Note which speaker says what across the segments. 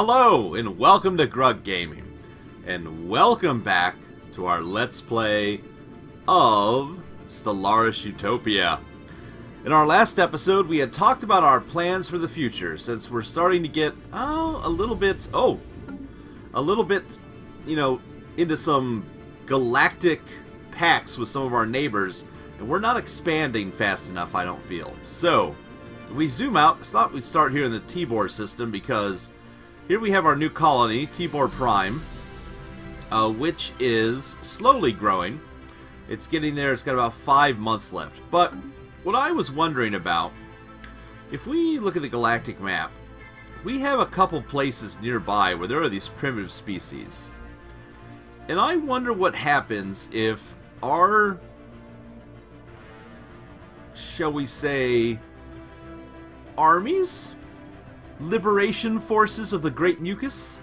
Speaker 1: Hello, and welcome to Grug Gaming. And welcome back to our Let's Play of Stellaris Utopia. In our last episode, we had talked about our plans for the future, since we're starting to get, a little bit, into some galactic pacts with some of our neighbors, and we're not expanding fast enough, I don't feel. So, if we zoom out, I thought we'd start here in the Tibor system, because here we have our new colony, Tibor Prime, which is slowly growing. It's getting there, it's got about 5 months left. But what I was wondering about, if we look at the galactic map, we have a couple places nearby where there are these primitive species. And I wonder what happens if our, shall we say, armies? Liberation forces of the Great Mucus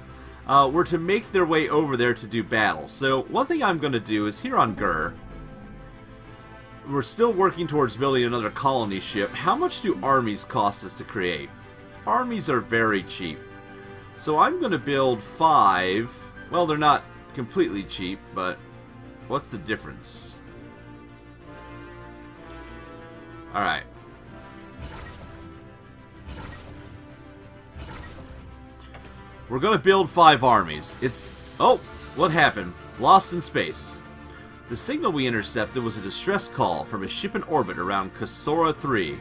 Speaker 1: were to make their way over there to do battle. So one thing I'm going to do is here on Gur, we're still working towards building another colony ship. How much do armies cost us to create? Armies are very cheap. So I'm going to build 5. Well, they're not completely cheap, but what's the difference? Alright. We're gonna build 5 armies. Oh, what happened? Lost in space. The signal we intercepted was a distress call from a ship in orbit around Kasora 3.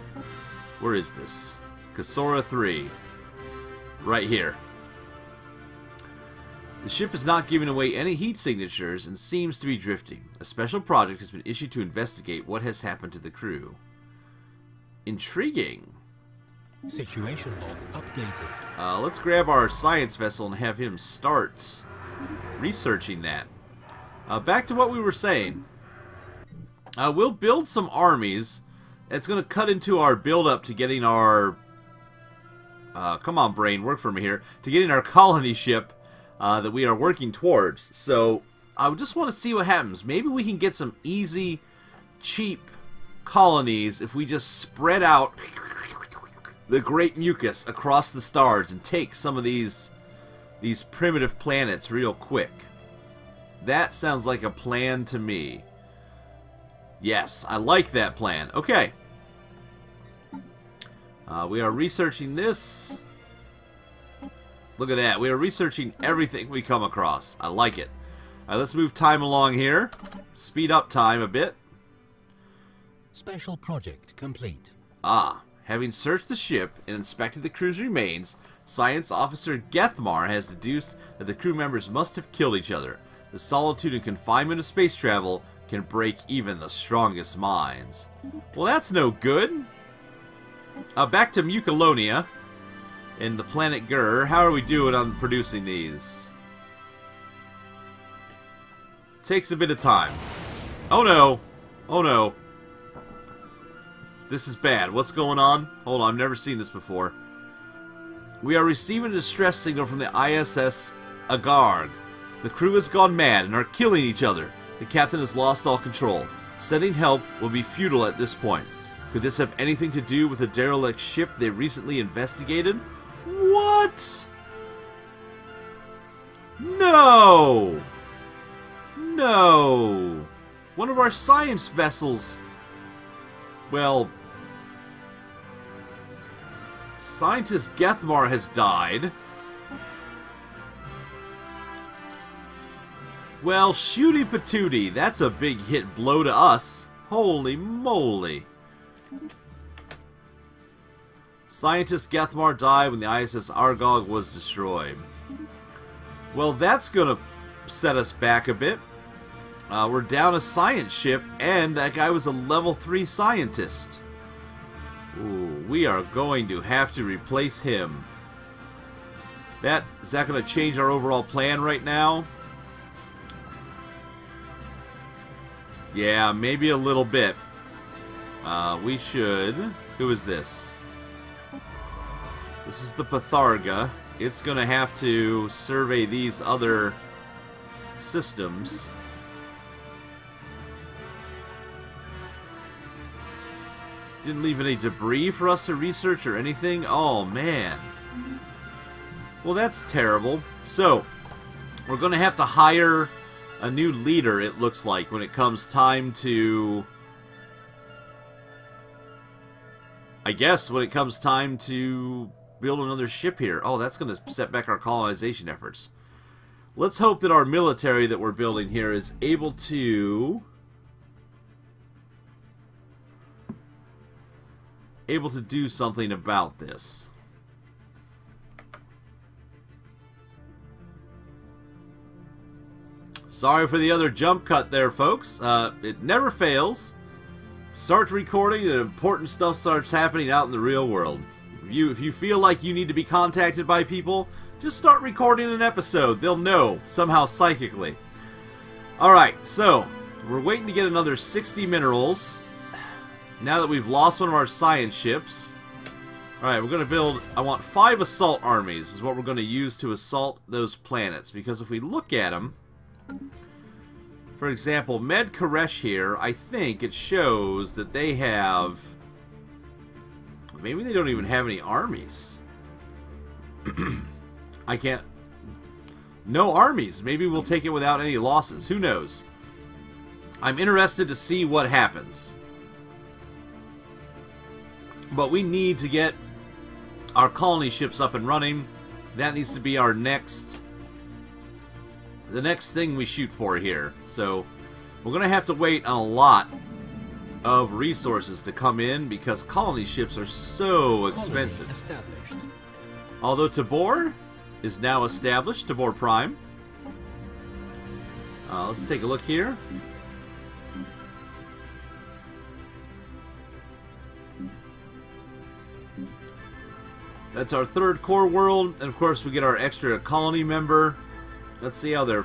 Speaker 1: Where is this? Kasora 3. Right here. The ship is not giving away any heat signatures and seems to be drifting. A special project has been issued to investigate what has happened to the crew. Intriguing.
Speaker 2: Situation log updated.
Speaker 1: Let's grab our science vessel and have him start researching that. Back to what we were saying. We'll build some armies. It's going to cut into our build-up to getting our... come on, brain, work for me here. To getting our colony ship that we are working towards. So, I just want to see what happens. Maybe we can get some easy, cheap colonies if we just spread out the Great Mucus across the stars and take some of these primitive planets real quick. That sounds like a plan to me. Yes, I like that plan. Okay. We are researching this. Look at that. We are researching everything we come across. I like it. Alright, let's move time along here. Speed up time a bit.
Speaker 2: Special project complete.
Speaker 1: Having searched the ship and inspected the crew's remains, Science Officer Gethmar has deduced that the crew members must have killed each other. The solitude and confinement of space travel can break even the strongest minds. Well, that's no good. Back to Mucalonia and the planet Gur. How are we doing on producing these? Takes a bit of time. Oh no. Oh no. This is bad. What's going on? Hold on, I've never seen this before. We are receiving a distress signal from the ISS Agarg. The crew has gone mad and are killing each other. The captain has lost all control. Sending help will be futile at this point. Could this have anything to do with a derelict ship they recently investigated? What? No! No! One of our science vessels... Well, Scientist Gethmar has died. Well, shooty patootie, that's a big hit blow to us. Holy moly. Scientist Gethmar died when the ISS Argog was destroyed. Well, that's gonna set us back a bit. We're down a science ship, and that guy was a level 3 scientist. Ooh, we are going to have to replace him. Is that going to change our overall plan right now? Yeah, maybe a little bit. We should... Who is this? This is the Patharga. It's going to have to survey these other systems. Didn't leave any debris for us to research or anything. Oh, man. Well, that's terrible. So, we're going to have to hire a new leader, it looks like, when it comes time to... I guess when it comes time to build another ship here. Oh, that's going to set back our colonization efforts. Let's hope that our military that we're building here is able to... do something about this. Sorry for the other jump cut there, folks. It never fails. Start recording and important stuff starts happening out in the real world. If you feel like you need to be contacted by people, just start recording an episode. They'll know, somehow psychically. Alright, so, we're waiting to get another 60 minerals. Now that we've lost one of our science ships. Alright, we're going to build... I want 5 assault armies is what we're going to use to assault those planets. Because if we look at them... For example, Med Koresh here, I think it shows that they have... Maybe they don't even have any armies. I can't... No armies. Maybe we'll take it without any losses. Who knows? I'm interested to see what happens. But we need to get our colony ships up and running. That needs to be our next... the next thing we shoot for here. So, we're going to have to wait on a lot of resources to come in because colony ships are so expensive. Although Tabor is now established, Tabor Prime. Let's take a look here. That's our 3rd core world, and of course we get our extra colony member. Let's see how they're...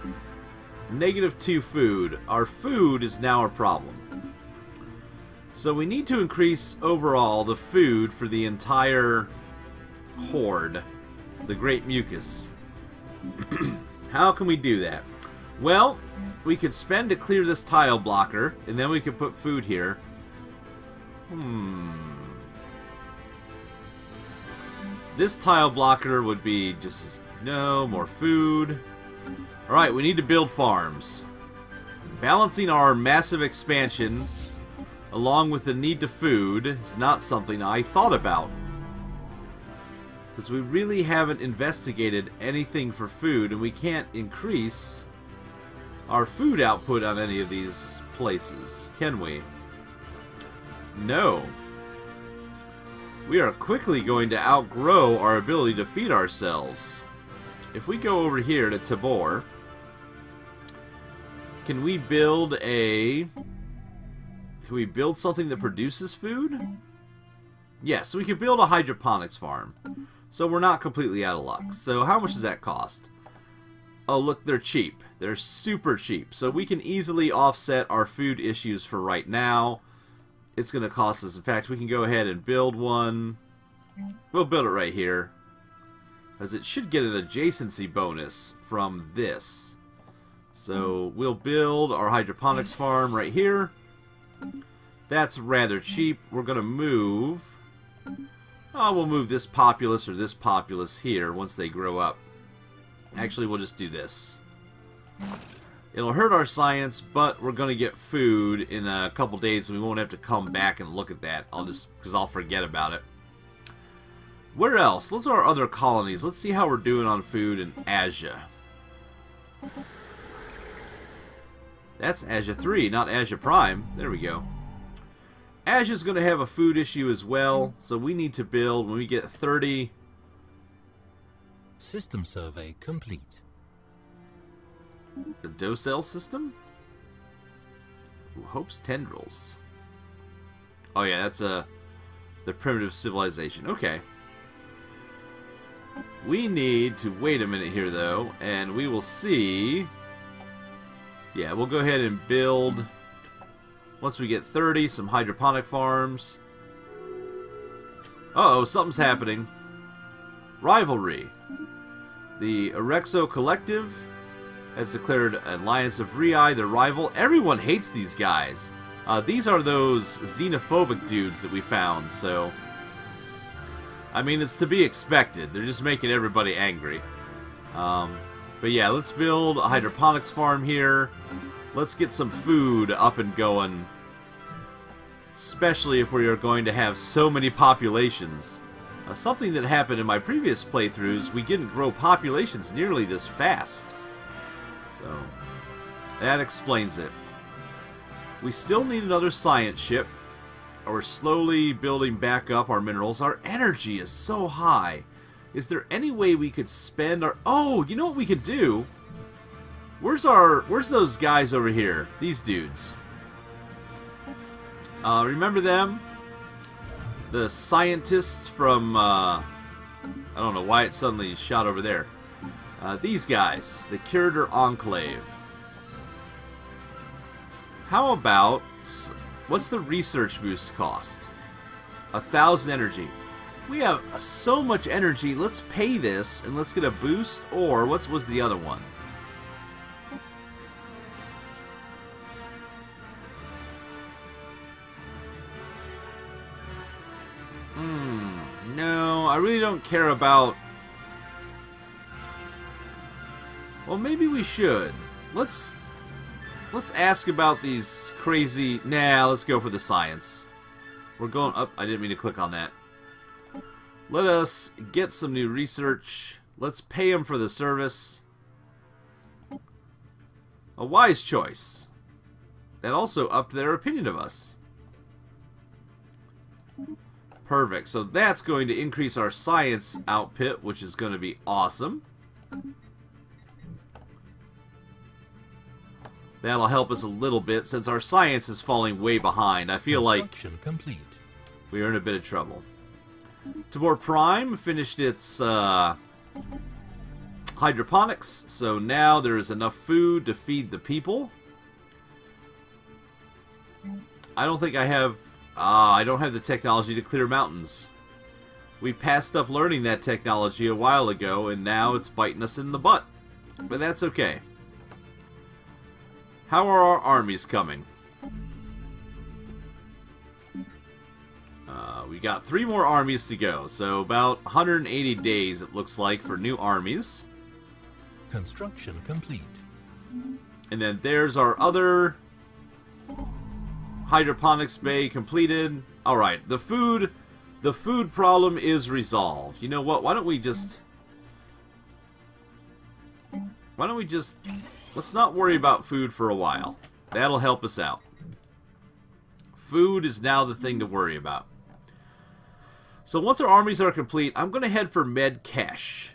Speaker 1: -2 food. Our food is now a problem. So we need to increase overall the food for the entire horde. The Great Mucus. How can we do that? Well, we could spend to clear this tile blocker, and then we could put food here. This tile blocker would be just... No, more food. Alright, we need to build farms. Balancing our massive expansion along with the need to food is not something I thought about. Because we really haven't investigated anything for food, and we can't increase our food output on any of these places, can we? No. We are quickly going to outgrow our ability to feed ourselves. If we go over here to Tabor, can we build a... Can we build something that produces food? Yes, we can build a hydroponics farm. So we're not completely out of luck. So how much does that cost? Oh, look, they're cheap. They're super cheap. So we can easily offset our food issues for right now. It's going to cost us... In fact, we can go ahead and build one. We'll build it right here. As it should get an adjacency bonus from this. So we'll build our hydroponics farm right here. That's rather cheap. We're going to move... Oh, we'll move this populace or this populace here once they grow up. Actually, we'll just do this. It'll hurt our science, but we're going to get food in a couple days, and we won't have to come back and look at that. Because I'll forget about it. Where else? Those are our other colonies. Let's see how we're doing on food in Asia. That's Asia 3, not Asia Prime. There we go. Asia's going to have a food issue as well, so we need to build, when we get 30...
Speaker 2: System survey complete.
Speaker 1: The docile system? Ooh, Hope's tendrils. Oh yeah, that's the primitive civilization. Okay. We need to wait a minute here, though, and we will see... Yeah, we'll go ahead and build, once we get 30, some hydroponic farms. Uh-oh, something's happening. Rivalry. The Erexo Collective has declared an Alliance of Rei their rival. Everyone hates these guys. These are those xenophobic dudes that we found, so... I mean, it's to be expected. They're just making everybody angry. But yeah, let's build a hydroponics farm here. Let's get some food up and going. Especially if we are going to have so many populations. Something that happened in my previous playthroughs, we didn't grow populations nearly this fast. So, that explains it. We still need another science ship. We're slowly building back up our minerals. Our energy is so high. Is there any way we could spend our... Oh, you know what we could do? Where's those guys over here? These dudes. Remember them? The scientists from... I don't know why it suddenly shot over there. These guys. The Curator Enclave. How about... What's the research boost cost? 1,000 energy. We have so much energy. Let's pay this and let's get a boost. Or what was the other one? No, I really don't care about... Well, maybe we should. Let's ask about these crazy... Nah, let's go for the science. We're going up. I didn't mean to click on that. Let us get some new research. Let's pay them for the service. A wise choice. That also upped their opinion of us. Perfect. So that's going to increase our science output, which is going to be awesome. That'll help us a little bit since our science is falling way behind. I feel like we are in a bit of trouble. Tabor Prime finished its hydroponics, so now there is enough food to feed the people. I don't think I have... I don't have the technology to clear mountains. We passed up learning that technology a while ago, and now it's biting us in the butt. But that's okay. How are our armies coming? We got 3 more armies to go, so about 180 days it looks like for new armies.
Speaker 2: Construction complete.
Speaker 1: And then there's our other hydroponics bay completed. Alright, the food problem is resolved. You know what? Why don't we just... Let's not worry about food for a while. That'll help us out. Food is now the thing to worry about. So once our armies are complete, I'm going to head for Med Cache.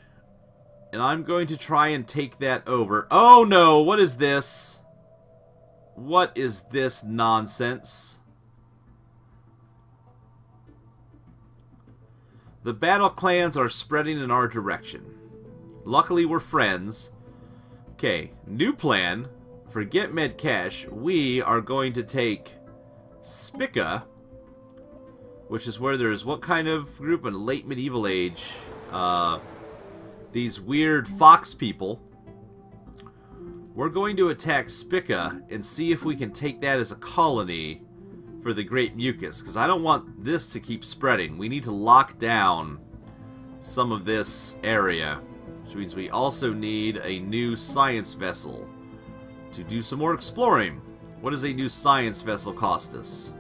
Speaker 1: And I'm going to try and take that over. Oh no, what is this? What is this nonsense? The battle clans are spreading in our direction. Luckily we're friends. Okay, new plan. Forget Med Cache. We are going to take Spica, which is where there's what kind of group in late medieval age? These weird fox people. We're going to attack Spica and see if we can take that as a colony for the Great Mucus, because I don't want this to keep spreading. We need to lock down some of this area, which means we also need a new science vessel to do some more exploring. What does a new science vessel cost us?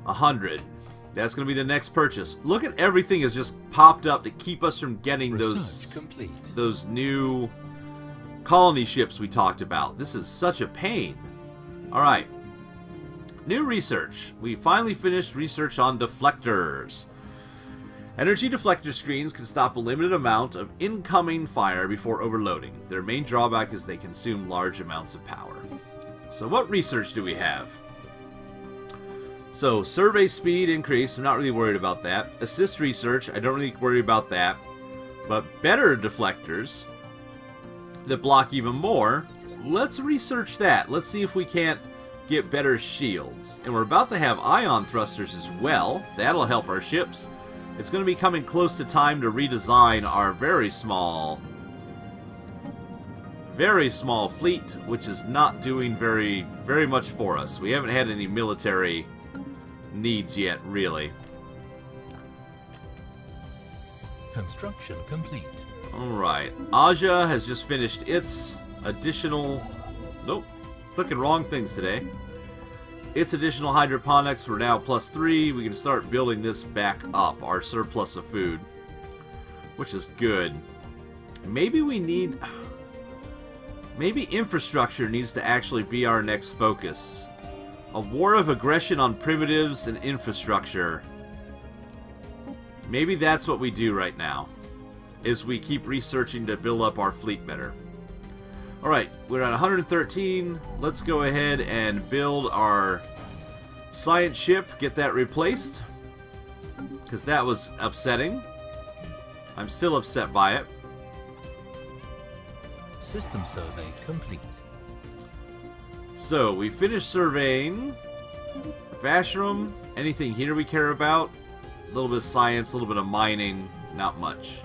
Speaker 1: 100. That's going to be the next purchase. Look at everything has just popped up to keep us from getting those new colony ships we talked about. This is such a pain. Alright. New research. We finally finished research on deflectors. Energy deflector screens can stop a limited amount of incoming fire before overloading. Their main drawback is they consume large amounts of power. So what research do we have? So, survey speed increase, I'm not really worried about that. Assist research, I don't really worry about that. But better deflectors that block even more, let's research that. Let's see if we can't get better shields. And we're about to have ion thrusters as well. That'll help our ships. It's going to be coming close to time to redesign our very small fleet, which is not doing very much for us. We haven't had any military needs yet, really.
Speaker 2: Construction complete.
Speaker 1: Alright. Aja has just finished its additional... Nope. Clicking wrong things today. Its additional hydroponics. We're now +3. We can start building this back up. Our surplus of food. Which is good. Maybe we need... Maybe infrastructure needs to actually be our next focus. A war of aggression on primitives and infrastructure. Maybe that's what we do right now. Is we keep researching to build up our fleet better. Alright, we're at 113. Let's go ahead and build our science ship. Get that replaced. Because that was upsetting. I'm still upset by it.
Speaker 2: System survey complete.
Speaker 1: So, we finished surveying Vashram. Anything here we care about? A little bit of science, a little bit of mining. Not much.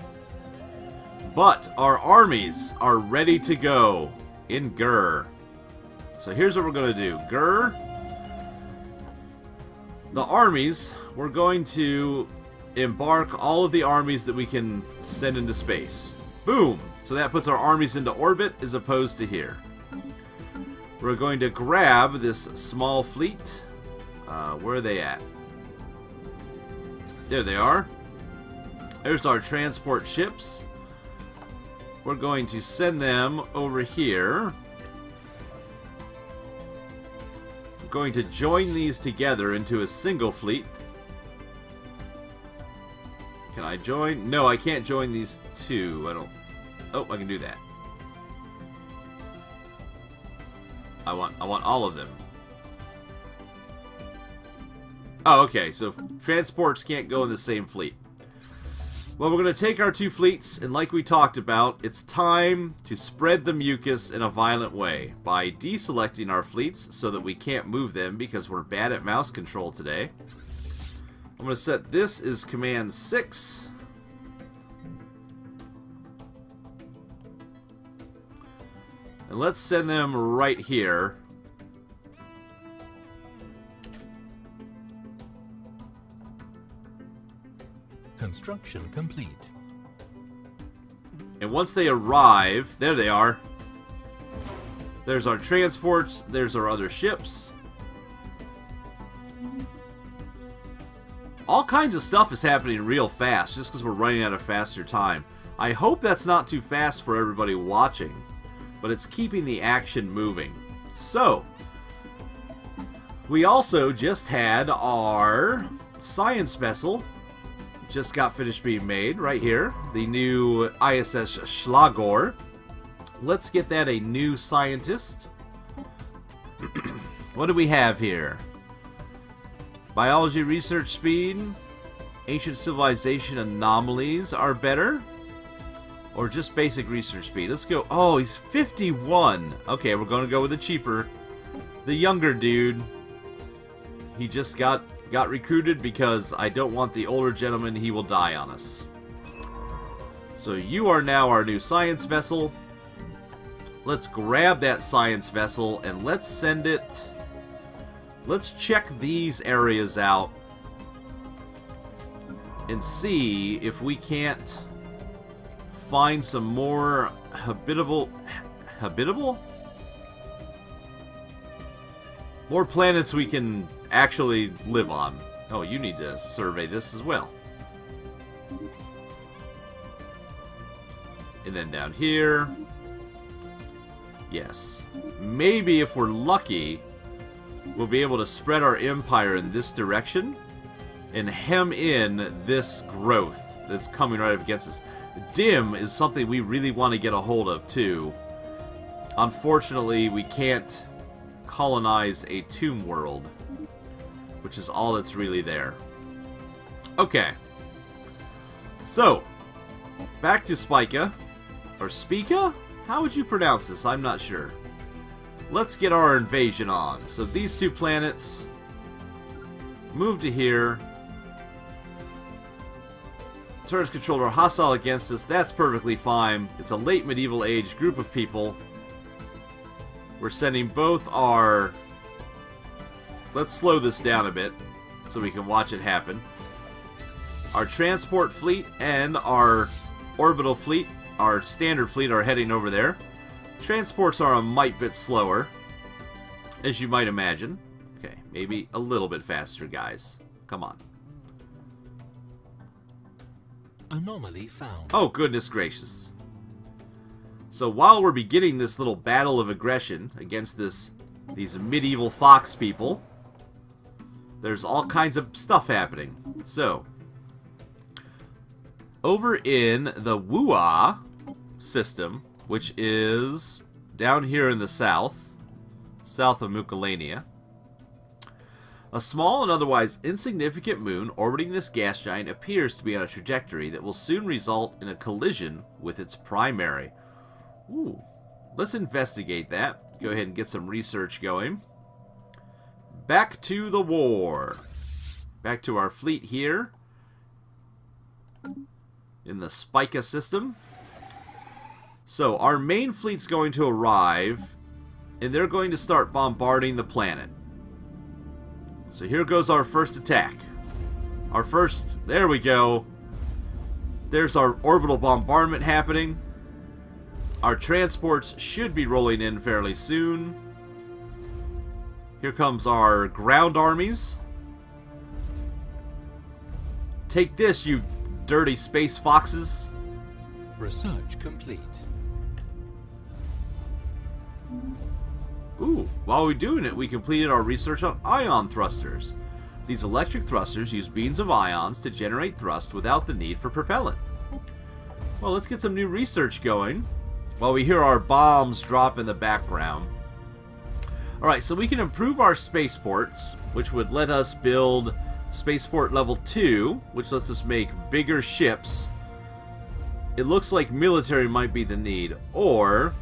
Speaker 1: But our armies are ready to go in Gur. So here's what we're going to do. Gur, the armies, we're going to embark all of the armies that we can send into space. Boom! So that puts our armies into orbit as opposed to here. We're going to grab this small fleet. Where are they at? There they are. There's our transport ships. We're going to send them over here. We're going to join these together into a single fleet. Can I join? No, I can't join these two. I don't... Oh, I can do that. I want all of them. Oh, okay. So transports can't go in the same fleet. Well, we're going to take our two fleets, and like we talked about, it's time to spread the mucus in a violent way by deselecting our fleets so that we can't move them because we're bad at mouse control today. I'm going to set this as Command 6. And let's send them right here.
Speaker 2: Construction complete.
Speaker 1: And once they arrive, there they are. There's our transports, there's our other ships. All kinds of stuff is happening real fast just because we're running out of faster time. I hope that's not too fast for everybody watching, but it's keeping the action moving. So, we also just had our science vessel. Just got finished being made right here. The new ISS Schlagor. Let's get that a new scientist. What do we have here? Biology research speed. Ancient civilization anomalies are better. Or just basic research speed. Let's go. Oh, he's 51. Okay, we're going to go with the cheaper. The younger dude. He just got recruited because I don't want the older gentleman. He will die on us. So you are now our new science vessel. Let's grab that science vessel and let's send it. Let's check these areas out and see if we can't find some more habitable? More planets we can actually live on. Oh, you need to survey this as well. And then down here. Yes. Maybe if we're lucky, we'll be able to spread our empire in this direction and hem in this growth that's coming right up against us. Dim is something we really want to get a hold of too. Unfortunately, we can't colonize a tomb world, which is all that's really there. Okay. So, back to Spica. Or Spica? How would you pronounce this? I'm not sure. Let's get our invasion on. So these two planets move to here. Turns controller are hostile against us. That's perfectly fine. It's a late medieval age group of people. We're sending both our... Let's slow this down a bit so we can watch it happen. Our transport fleet and our orbital fleet, our standard fleet, are heading over there. Transports are a mite bit slower, as you might imagine. Okay, maybe a little bit faster, guys. Come on.
Speaker 2: Anomaly found.
Speaker 1: Oh, goodness gracious. So while we're beginning this little battle of aggression against these medieval fox people, there's all kinds of stuff happening. So, over in the Wua system, which is down here in the south of Mucalania, a small and otherwise insignificant moon orbiting this gas giant appears to be on a trajectory that will soon result in a collision with its primary. Ooh, let's investigate that. Go ahead and get some research going. Back to the war. Back to our fleet here in the Spica system. So our main fleet's going to arrive, and they're going to start bombarding the planet. So here goes our first attack. There we go. There's our orbital bombardment happening. Our transports should be rolling in fairly soon. Here comes our ground armies. Take this, you dirty space foxes.
Speaker 2: Research complete.
Speaker 1: Ooh, while we're doing it, we completed our research on ion thrusters. These electric thrusters use beams of ions to generate thrust without the need for propellant. Well, let's get some new research going while we hear our bombs drop in the background. Alright, so we can improve our spaceports, which would let us build spaceport level 2, which lets us make bigger ships. It looks like military might be the need. Or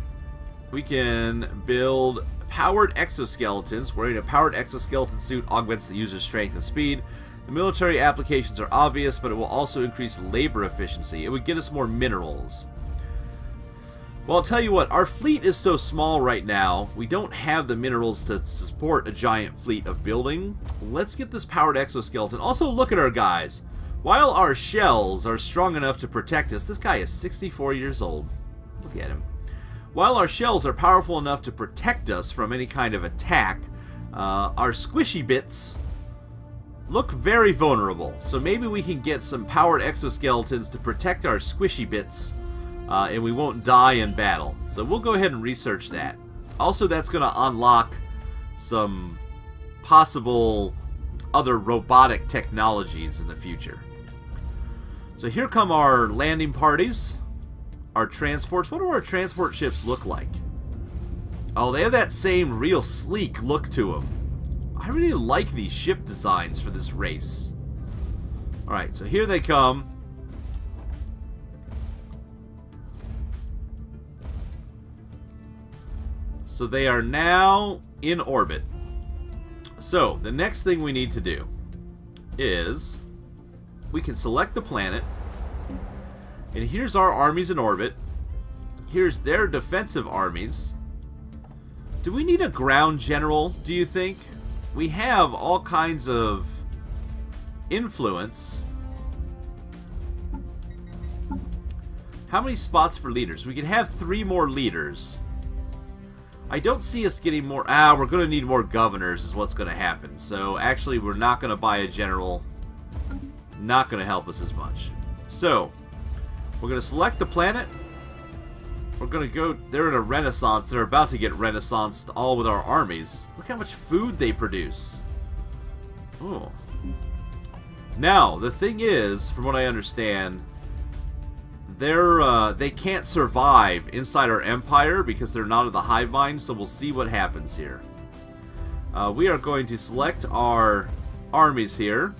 Speaker 1: we can build powered exoskeletons. Wearing a powered exoskeleton suit augments the user's strength and speed. The military applications are obvious, but it will also increase labor efficiency. It would get us more minerals. Well, I'll tell you what, our fleet is so small right now, we don't have the minerals to support a giant fleet of building. Let's get this powered exoskeleton. Also, look at our guys. While our shells are strong enough to protect us, this guy is 64 years old. Look at him. While our shells are powerful enough to protect us from any kind of attack, our squishy bits look very vulnerable. So maybe we can get some powered exoskeletons to protect our squishy bits, and we won't die in battle. So we'll go ahead and research that. Also, that's going to unlock some possible other robotic technologies in the future. So here come our landing parties. Our transports. What do our transport ships look like? Oh, they have that same real sleek look to them. I really like these ship designs for this race. Alright, so here they come. So they are now in orbit. So, the next thing we need to do is we can select the planet. And here's our armies in orbit. Here's their defensive armies. Do we need a ground general, do you think? We have all kinds of influence. How many spots for leaders? We can have 3 more leaders. I don't see us getting more... we're going to need more governors is what's going to happen. So, actually, we're not going to buy a general. Not going to help us as much. So, we're going to select the planet. We're going to go... They're in a renaissance. They're about to get renaissanced all with our armies. Look how much food they produce. Oh. Now, the thing is, from what I understand, they can't survive inside our empire because they're not of the hive mind, so we'll see what happens here. We are going to select our armies here.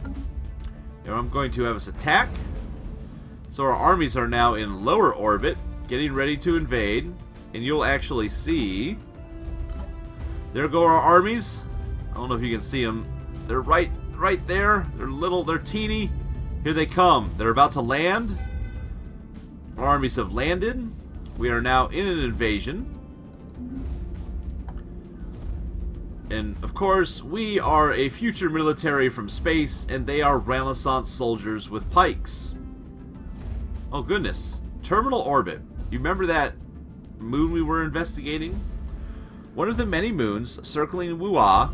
Speaker 1: And I'm going to have us attack. So our armies are now in lower orbit, getting ready to invade. And you'll actually see... There go our armies. I don't know if you can see them. They're right there. They're little, they're teeny. Here they come. They're about to land. Our armies have landed. We are now in an invasion. And, of course, we are a future military from space, and they are Renaissance soldiers with pikes. Oh, goodness. Terminal orbit. You remember that moon we were investigating? One of the many moons circling Wuah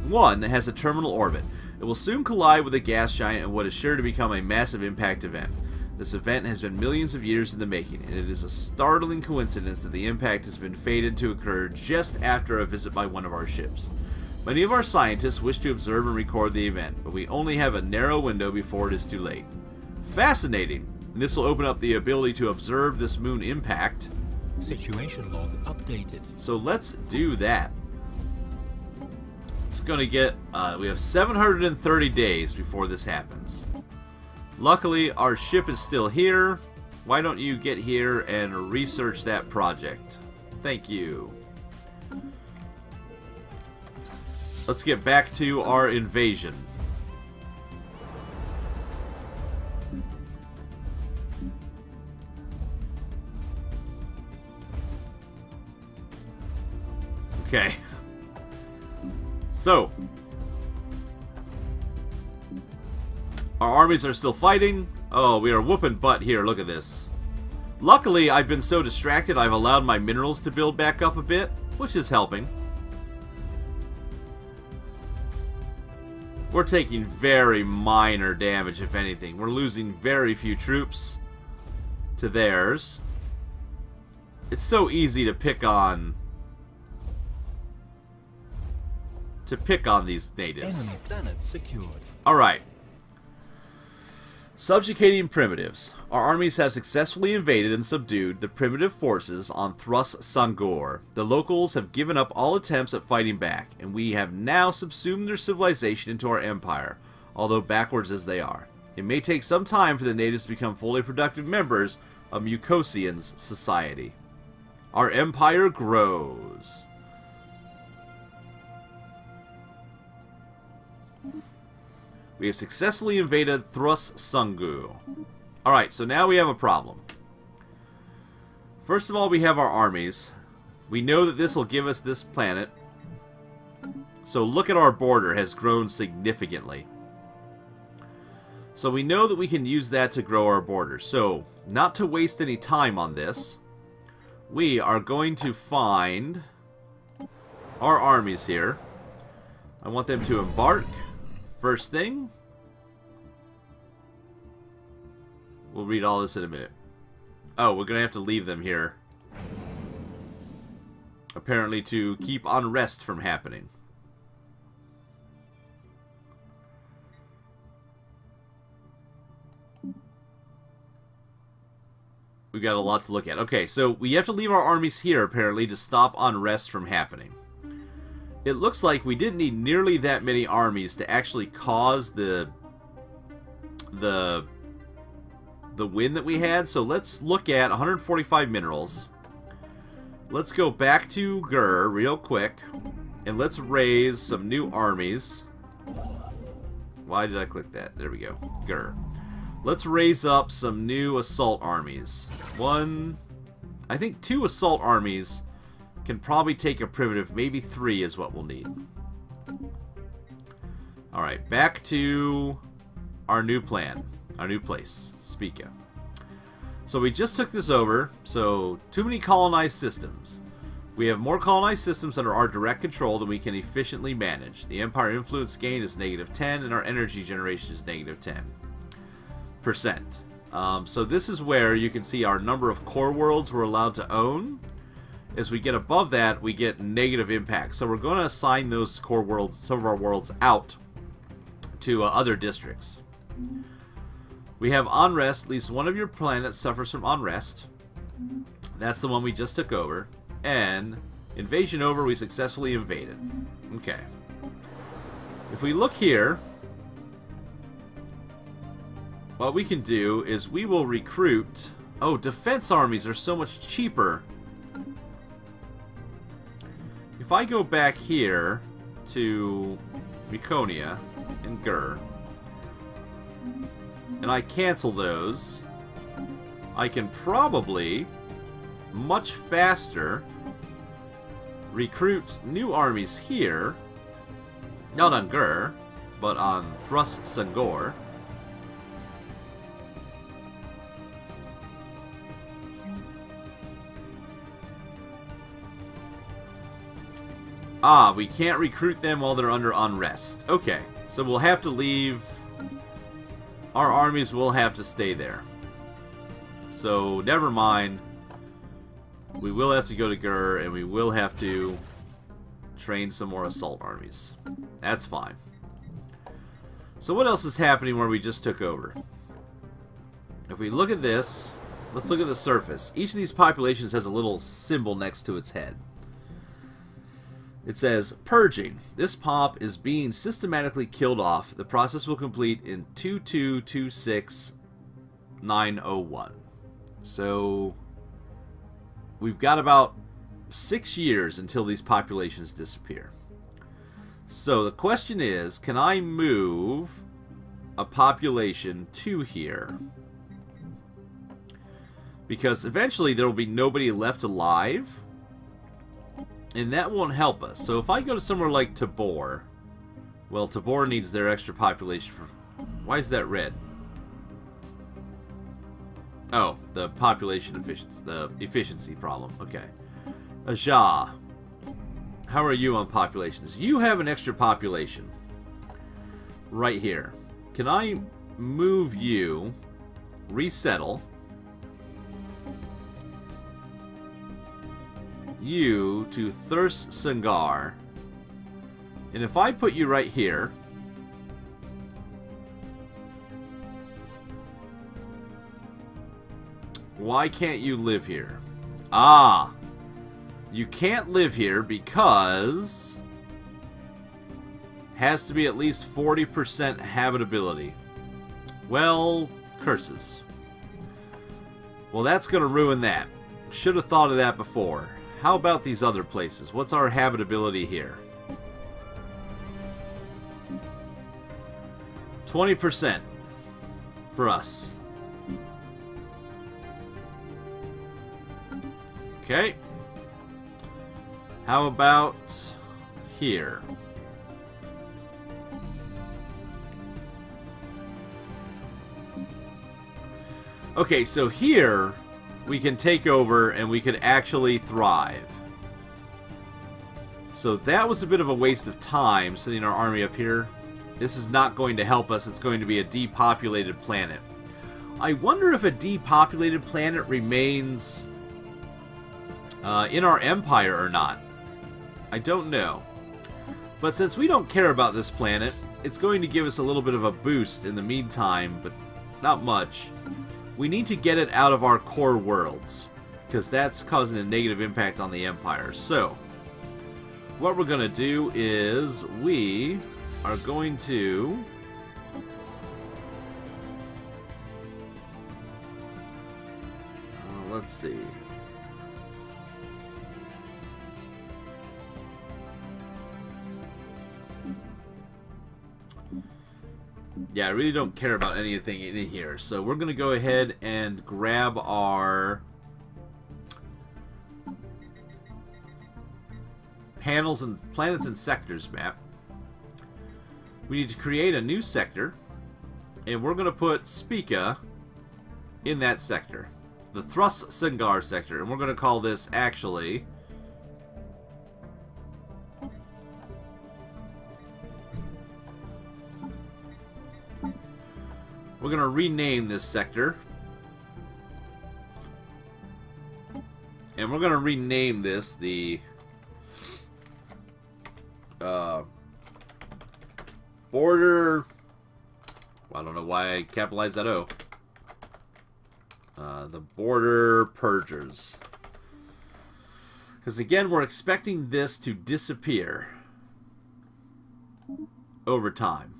Speaker 1: 1 has a terminal orbit. It will soon collide with a gas giant in what is sure to become a massive impact event. This event has been millions of years in the making, and it is a startling coincidence that the impact has been fated to occur just after a visit by one of our ships. Many of our scientists wish to observe and record the event, but we only have a narrow window before it is too late. Fascinating! And this will open up the ability to observe this moon impact.
Speaker 2: Situation log updated.
Speaker 1: So let's do that. It's going to get... we have 730 days before this happens. Luckily, our ship is still here. Why don't you get here and research that project? Thank you. Let's get back to our invasion. Okay. So, our armies are still fighting. Oh, we are whooping butt here. Look at this. Luckily, I've been so distracted I've allowed my minerals to build back up a bit, which is helping. We're taking very minor damage, if anything. We're losing very few troops to theirs. It's so easy to pick on these natives.
Speaker 2: Enemy planet secured.
Speaker 1: Alright. Subjugating primitives. Our armies have successfully invaded and subdued the primitive forces on Thrus Sangor. The locals have given up all attempts at fighting back, and we have now subsumed their civilization into our empire, although backwards as they are. It may take some time for the natives to become fully productive members of Mucosian's society. Our empire grows. We have successfully invaded Thrus Sungu. Alright, so now we have a problem. First of all, we have our armies. We know that this will give us this planet. So look at our border has grown significantly. So we know that we can use that to grow our border. So, not to waste any time on this, we are going to find our armies here. I want them to embark. First thing, we'll read all this in a minute. Oh, we're going to have to leave them here. Apparently to keep unrest from happening. We got a lot to look at. Okay, so we have to leave our armies here, apparently, to stop unrest from happening. It looks like we didn't need nearly that many armies to actually cause the win that we had. So let's look at 145 minerals. Let's go back to Gur real quick, and let's raise some new armies. Why did I click that? There we go. Gur. Let's raise up some new assault armies. I think 2 assault armies can probably take a primitive. Maybe 3 is what we'll need. Alright, back to our new plan. Our new place, Spica. So we just took this over. So, too many colonized systems. We have more colonized systems under our direct control than we can efficiently manage. The Empire influence gain is -10, and our energy generation is -10%. So this is where you can see our number of core worlds we're allowed to own. As we get above that, we get negative impact. So we're going to assign those core worlds, some of our worlds, out to other districts. We have unrest. At least one of your planets suffers from unrest. That's the one we just took over. And invasion over, we successfully invaded. Okay. If we look here, what we can do is we will recruit... Oh, defense armies are so much cheaper. If I go back here to Meconia and Gur, and I cancel those, I can probably much faster recruit new armies here. Not on Gur, but on Thrust Sangor. Ah, we can't recruit them while they're under unrest. Okay, so we'll have to leave. Our armies will have to stay there. So, never mind. We will have to go to Gur, and we will have to train some more assault armies. That's fine. So what else is happening where we just took over? If we look at this, let's look at the surface. Each of these populations has a little symbol next to its head. It says, purging. This pop is being systematically killed off. The process will complete in 2226901. So, we've got about 6 years until these populations disappear. So, the question is, can I move a population to here? Because eventually there will be nobody left alive. And that won't help us. So if I go to somewhere like Tabor, well, Tabor needs their extra population for... Why is that red? Oh, the population efficiency, the efficiency problem. Okay. Aja, how are you on populations? You have an extra population right here. Can I move you, resettle you to Thurs Sangar, and if I put you right here, why can't you live here? Ah, you can't live here because has to be at least 40% habitability. Well, curses. Well, that's gonna ruin that. Should have thought of that before. How about these other places? What's our habitability here? 20% for us. Okay. How about here? Okay, so here we can take over and we could actually thrive. So that was a bit of a waste of time sending our army up here. This is not going to help us. It's going to be a depopulated planet. I wonder if a depopulated planet remains in our empire or not. I don't know. But since we don't care about this planet, it's going to give us a little bit of a boost in the meantime, but not much. We need to get it out of our core worlds, because that's causing a negative impact on the Empire. So, what we're going to do is we are going to let's see. Yeah, I really don't care about anything in here. So we're going to go ahead and grab our panels and planets and sectors map. We need to create a new sector, and we're going to put Spica in that sector. The Thrust Sangar sector, and we're going to call this actually we're going to rename this sector. And we're going to rename this the border. Well, I don't know why I capitalized that O. The border purgers. Because again, we're expecting this to disappear over time.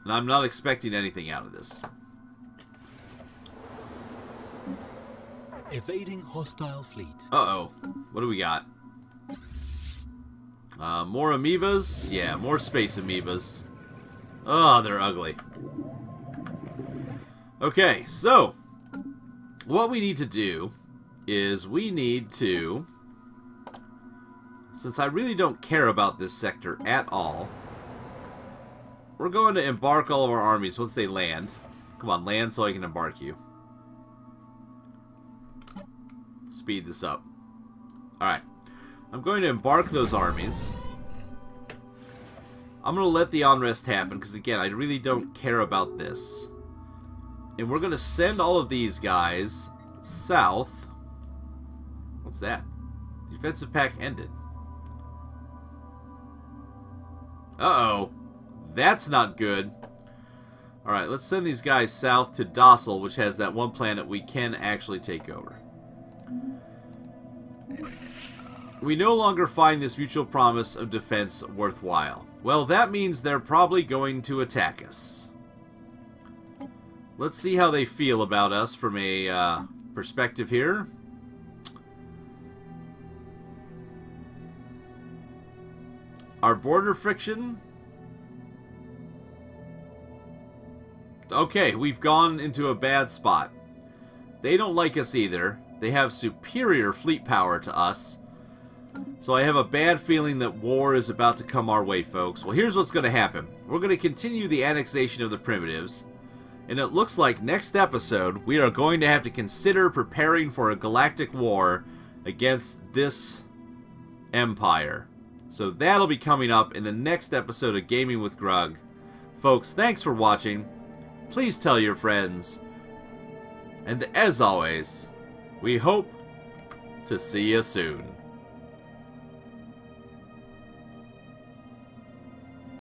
Speaker 1: And I'm not expecting anything out of this.
Speaker 2: Evading hostile fleet.
Speaker 1: Uh-oh. What do we got? More amoebas? Yeah, more space amoebas. Oh, they're ugly. Okay, so what we need to do is we need to, since I really don't care about this sector at all, we're going to embark all of our armies once they land. Come on, land so I can embark you. Speed this up. Alright. I'm going to embark those armies. I'm going to let the unrest happen, because again, I really don't care about this. And we're going to send all of these guys south. What's that? Defensive pack ended. Uh-oh. That's not good. Alright, let's send these guys south to Docile, which has that one planet we can actually take over. We no longer find this mutual promise of defense worthwhile. Well, that means they're probably going to attack us. Let's see how they feel about us from a perspective here. Our border friction. Okay, we've gone into a bad spot. They don't like us either. They have superior fleet power to us. So I have a bad feeling that war is about to come our way, folks. Well, here's what's going to happen. We're going to continue the annexation of the primitives. And it looks like next episode, we are going to have to consider preparing for a galactic war against this empire. So that'll be coming up in the next episode of Gaming with Grug. Folks, thanks for watching. Please tell your friends. And as always, we hope to see you soon.